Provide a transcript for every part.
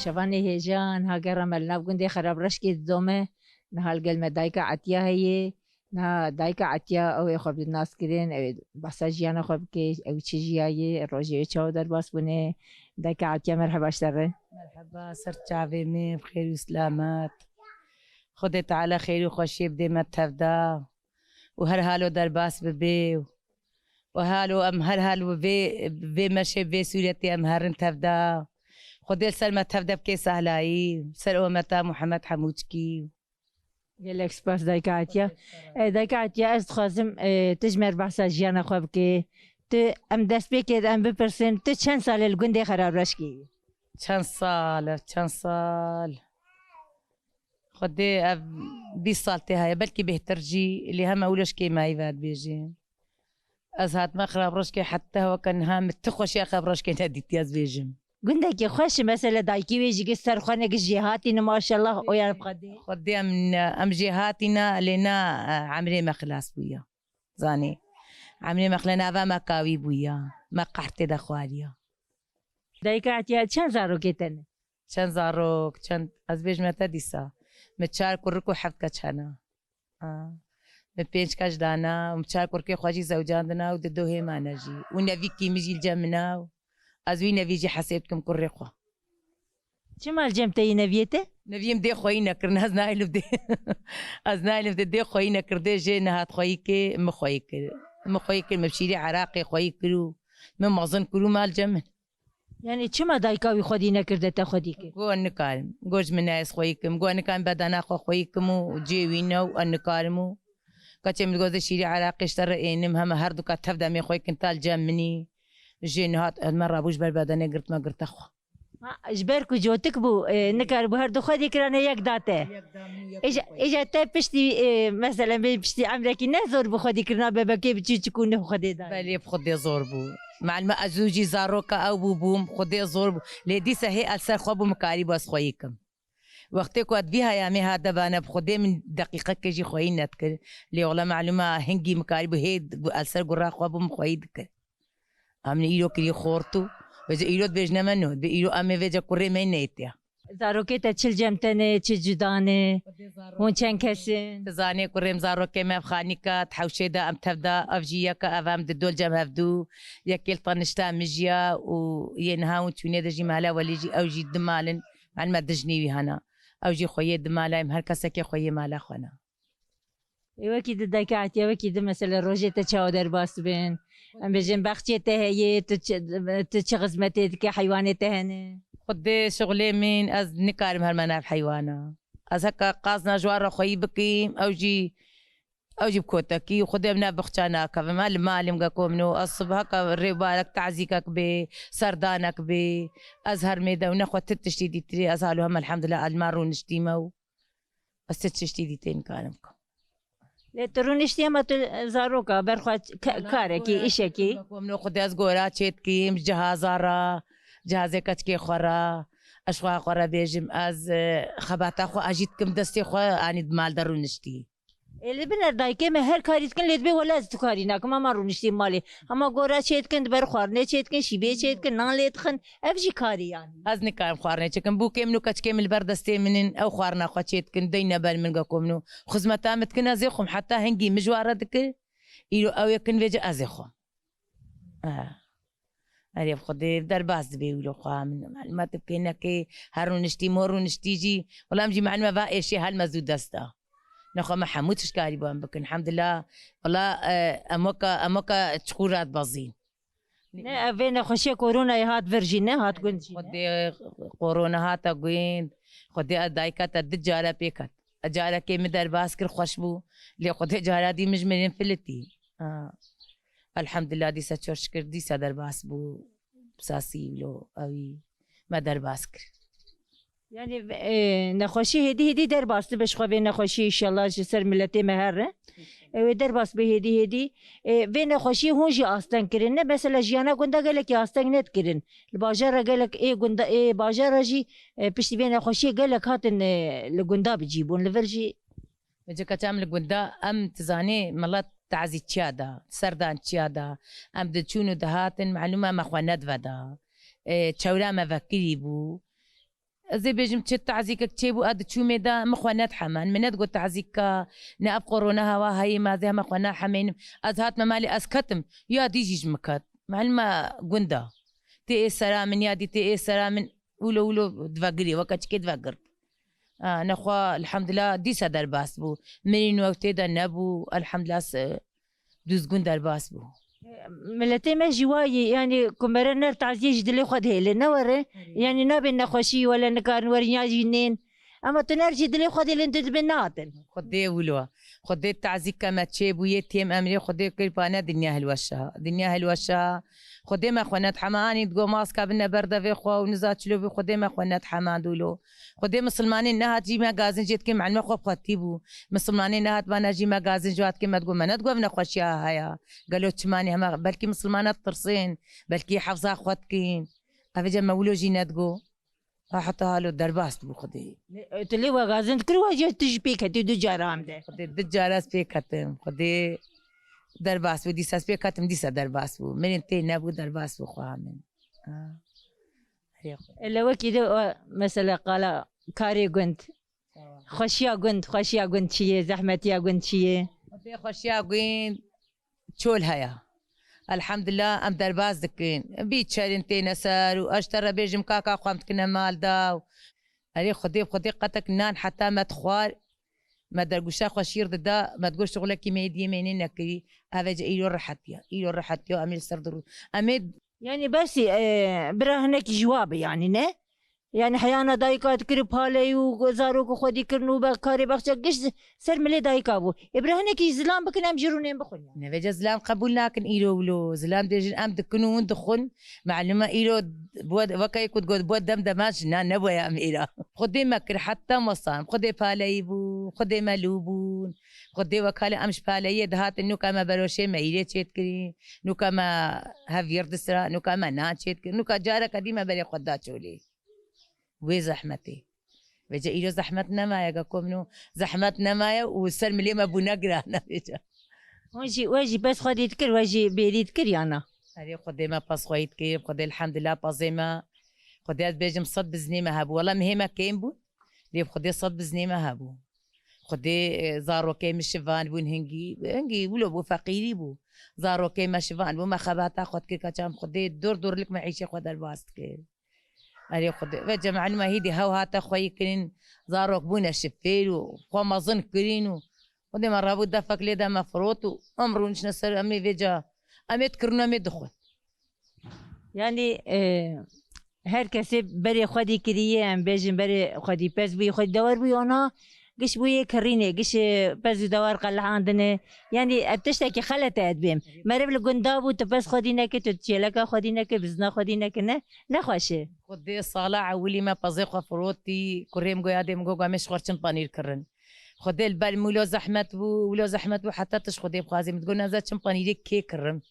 شواني هيجان ها قرم الناب قندي خراب رشكي الدومة نها القلمة دايكا عتيا هي نها دايكا عتيا أو يخوب الناس كرين أو بساجيانا خوب كي أو تشيجي هي الروجي يتشاو در باس بني دايكا عتيا مرحبا اشترين مرحبا صرت شعبي بخير وسلامات خدت على خير وخوشي بدي ما تفدا وهر هالو درباس ببي وهالو أم هر هالو بي مشي بي سوريتي أم هرن تفدا خدي سلمى تفدا بكي سهلاي سلوى متى محمد حمودكي قال سباس دايكا عتيا دايكا عتيا أست خازم تجمر بحثا جيانا خوب كي ت أم دست بكي أم ببرسن ت چند سال القندي خراب رشكي چند سال خدي 20 سال تهاي بلكي بهترجي اللي هم أولش كي ما يفاد بيجي أزهات ما خراب رشكي حتى هو كان هم تخوش يا خراب رشكي نادي تياز بيجم قندك خوش مثلا دايكي ويجي قصر خانك جهاتي ما شاء الله ويا خدي أم جهاتنا لنا عمري ما خلاص بويا زاني عمري ما خلنا فما كاوي بويا ما قحتي دخواليا دايكا عتيا چند زارو كتن چند زاروك چند از بيج متى ديسا متشار كركو حفت كچانا مبينش كاش دانا ومتشار كركي خواجي زوجان دنا وددوه ما نجي ونبي كي مجي الجمنا ازوي نبي جي حسيبكم كرقوا شمال الجمتي نبيته نبيم دي خوينا كرنا ازنايل بدي ازنايل بدي دي خوينا كردي جي نهات خويكي مخويك مبشيري عراقي خويكلو من مازن كلو مال جمن يعني چما دايكاوي خودي نكردتا خوديك قو النكالم قوج من ناس خويكم قو نكان بدنا خو خويكم وجيوينا والنكالمو كاتم الجوز شيري عراقي اشترى انم هم هردو كتبدا مي خويك انت الجمني جينات المره بوش بالبدن قلت ما قلت اخو اجبركو جوتك بو نكار بو هردو خودي كرانا يك داته اجا تا بشتي مثلا بشتي عمرك نزور بو خودي كرنا بابكي بتجي تكون خودي دا بالي بخدي زور بو مع الماء زوجي زاروكا او بوبوم خدي زور بو لدي سهي السر خوب مكاري بس خويكم وقتك وقت بيها يا مي هذا بانا بخدي من دقيقه كجي خوين نتكر لي والله معلومه هنجي مكاري بو هي السر قرا خوب مخويدك امن ايلو كري خورتو وجا ايلو بيجنا منو بيلو امي فيجا كوري مينيتيا زاروكي تشل جمتنه تش جدانه هون چن كسن زاني كوريم زاروكي ما بخانيكا تحوشيدا ام تبدا افجيكا افام دول جام هفدو يكيل طنشتا مجيا وينها وتوني دجي مالا وليجي او جي دمالن عن ما دجني هنا او جي خويه دمالا ام هركسكي خويه مالا خنا ايوا كي دايكا عتيا كي مثلا روجي تشاو در باس بين ام بجن بختي تهي تشغزمتي كي حيوانات هنا خدي شغلي من از نكارم هالمناف حيوانا از هكا قازنا جوار خوي بكي او جي بكوتكي وخدي بنا بختاناك فما المعلم قاكومنو الصبح هكا ريبالك تعزيكك بي سردانك بي ازهر ميدا ونخوة تتشتيدي تري ازهالو هم الحمد لله المارو نشتيمو بس تتشتيدي تين كانمكم ترون اشتيما زاروكا برخوات كاركي إشكي قاكومنو خدي از قورا تشيتكي جهازارا جهازي كتكي خورا اشخوا خورا بيجم از خباتا خو اجيتكم دستي خو اني مال درو نشتي اللي بنر دايكي ما هر كاريت كن ليت بي ولا استكاري ناك ما مارو نشتي مالي اما غورا شيت كن بر خوارني شيت كن شيبي شيت كن نان ليت خن افجي كاري يعني ازني كان خوارني كن بوكي منو كتكي من البردستي من او خوارنا خو شيت كن دينا بال من قاكم خزمتا متكن زيخم حتى هنجي مجواردك يلو او يكن فيجا ازيخو أريب خدي بدر باس بيقولوا خا من معلومات بكينا كي هارون نشتي مورو نشتيجي والله مجي معلومة بقى شيء هالمزود دستا نخو ما حموتش كاري بوان بكن الحمد لله والله أموكا تشكورات بازين نه فين خوشي كورونا هات فيرجينا هات قنجي خدي كورونا هات قوين خدي أدايكا تدجالة بيكت أجالة كي مدر باسكر خوشبو لي خدي جالة دي مجمرين فلتي الحمد لله دي ساتشور شكر دي سادر باس بو بساسي لو اوي ما در باسكر يعني نخوشي هدي در باس باش خوي نخوشي ان شاء الله جسر ملتي مهر در باس به هدي في نخوشي هون جي استن كرن مثلا جيانا قندا قالك يا استن نت كرن الباجر قالك ايه قندا ايه باجر جي بشتي في نخوشي قالك هاتن القندا بتجيبون لفرجي جا كتعمل قندا ام تزاني ملات تعزي تشادا سردان تشادا ام دتشونو دهاتن معلومه ما خواند فدا تشاورا ما فكري بو زي بيجم تشت تعزيك تشيبو اد تشومي دا مخوانات حمان منات قلت تعزيك ناب قرونا هوا هاي ما زي مخوانا حمين ازهات ممالي اسكتم يا دي جيج مكات معلمة قندا تي سلام يا دي تي سلام ولو دفقري وقت كي دفقر نخوا الحمد لله دي سدر باس بو منين وقتي دا نبو الحمد لله دوز قندا الباس بو ملتي ما جواي يعني كمرنا تعزيج دلي خد هيل نوري يعني نبي نخشي ولا نكار وريا جنين اما تنرجي دلي خد هيل انت بناتن خدي ولوا خدي التعزيك كما تشيب ويتيم امري خدي كل بانا دنيا هالوشة دنيا هالوشة خدي ما خوانات حماني تقول ماسكا بنا برده في خوا ونزات شلو خدي ما خوانات حمان دولو خدي مسلمانين نهات جي ما غازن جيت كم علم خو خطيبو مسلمانين نهات بانا جي ما غازن جوات كم تقول ما تقول بنا خوشيا هيا قالوا تشماني هما بلكي مسلمانات طرسين بلكي حفظا خوتكين افجا مولو جينا تقول حطها له درباست بو خدي تلي وغازن كروا جي تجبيك هتي دو جارام ده خدي دجاراس بيكتم خدي درباس بو ديساس بيكتم ديسا درباس بو من انتي نابو درباس بو خوامن الا وكيدو مثلا قال كاري قنت خشيا قنت شي زحمتيا قنت شي خدي خشيا قين تشول هيا الحمد لله ام درباس دكين بيت شارنتي نسار واشترى بيجم كاكا قامت كنا مال داو علي خدي قتك نان حتى ما تخوار ما درقوشا خشير دا ما تقول شغلك ما يدي منين نكري هذا ايلو رحتيو امير سردرو اميد يعني بس برهنك جواب يعني نه يعني حيانا دايكات كرب هالي وزاروك خودي كرنو بكاري بخشا قش سر ملي دايكابو ابراهنك زلام بكن جرونين بخون يعني نفجا زلام قبول لكن ايلو ولو زلام ديجن ام دكنو وندخن معلومه ايلو بود وكاي كنت قد بود دمدماش نبوي ام ايلا خدي مكر حتى مصام خدي باليبو خدي ملوبون خدي وكاله امش بالي دهات انه كما بروشي ما ايلي تشتكري نو كما هافير دسرا نو كما ناتشتكري نو كجاره قديمه بري خدا تشولي وي زحمتي بيجا إيلو زحمتنا ما يقاكم زحمتنا ما والسلم اللي ما بنقرا أنا بيجا واجي بس خدي تكر واجي بيريد كر أنا هذه خدي ما باس خويت كيف خدي الحمد لله بازيما خدي بيجم صد بزني ما هبو والله مهمة كيم بو ليه خدي صد بزني ما هبو خدي زارو كيم الشفان بون هنجي ولو بو فقيري بو زارو كيم الشفان بو ما خباتا خد كي كاتشام خدي دور لك معيشة خد الباست كيف أري خد فجمع ما هيدي هاو هاتا خوي كرين زاروك بونا الشفيل وخوما ظن كرين ودي مرة بود دفك لي دا مفروط وأمرونش نسر أمي فيجا أمي تكرنا أمي دخل يعني هر کسی بری خودی کریه ام بیشتر بری خودی پس بی خود دور بی آنها قش بوی کرینه قش پس دور قلعاندنه یعنی اتشته که خلته ادبیم مرب لگندا بود پس خودی نکه تو چیلکا خودی نکه بزنا خودی نکه نه نخواشه خدي صالع ولي ما بزيقة فروتي كريم قيادم جوجا مش خرشن بانير كرن خدي البال مولو زحمت بو ولو زحمت بو حتى تشخدي بخازم تقول نزات شن بانير كي كرم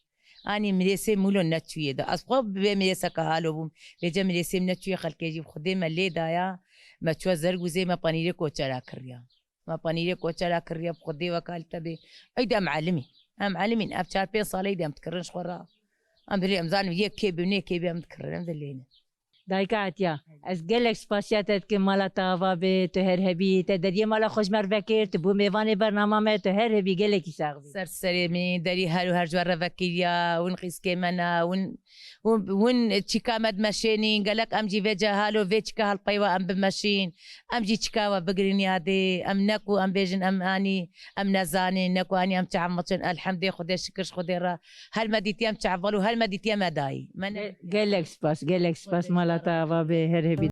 أني مريسي مولو نتشويه ده أصبح بمريسا كهالو بوم بيجا مريسي نتشويه خلك يجيب خدي ما ليه دايا ما تشوا زرق وزي ما بانير كوتشارا كريا ما بانير كوتشارا كريا بخدي وكالته بي أيدا معلمين أبشار بين صالي دام تكرنش خورا أم بري أمزان ويا كيبي أم تكرن ذلين دایکاتیا از گلک سپاسیاتت که مالا تاوا به تو هر هبی تدریه مالا خوش مرفکر تو بو میوان برنامه ما تو هر هبی گلکی ساغ سر سريمي داري هارو هرجوار رفكيريا ونقيس كيمانا ون تشيكا مد ماشيني قالك امجي فيجا هالو فيتشكا هالطيوة ام بماشين امجي تشكاوا بقريني هادي ام نكو ام بيجن ام اني ام نزاني نكو اني ام تعمطن الحمد لله خدي شكرش خدي را هل مديتي ام تعفلو هل مديتي ام داي گلک سپاس مالا تاوا به هر هبی